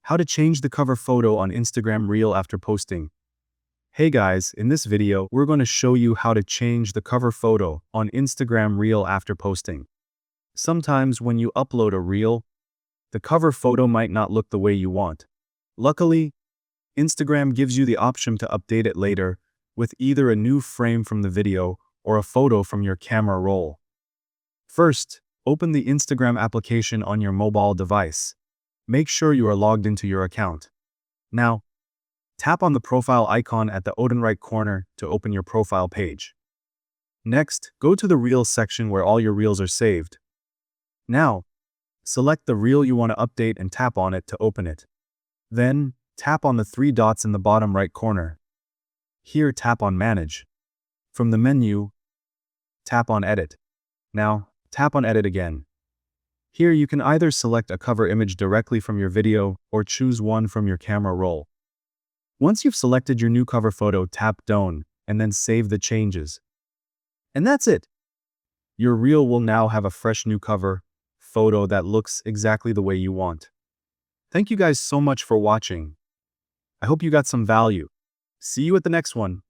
How to change the cover photo on Instagram Reel after posting. Hey guys, in this video, we're going to show you how to change the cover photo on Instagram Reel after posting. Sometimes when you upload a reel, the cover photo might not look the way you want. Luckily, Instagram gives you the option to update it later with either a new frame from the video or a photo from your camera roll. First, open the Instagram application on your mobile device. Make sure you are logged into your account. Now, tap on the profile icon at the bottom right corner to open your profile page. Next, go to the Reels section where all your reels are saved. Now, select the reel you want to update and tap on it to open it. Then, tap on the three dots in the bottom right corner. Here, tap on Manage. From the menu, tap on Edit. Now, tap on Edit again. Here you can either select a cover image directly from your video or choose one from your camera roll. Once you've selected your new cover photo, tap Done and then save the changes. And that's it. Your reel will now have a fresh new cover photo that looks exactly the way you want. Thank you guys so much for watching. I hope you got some value. See you at the next one.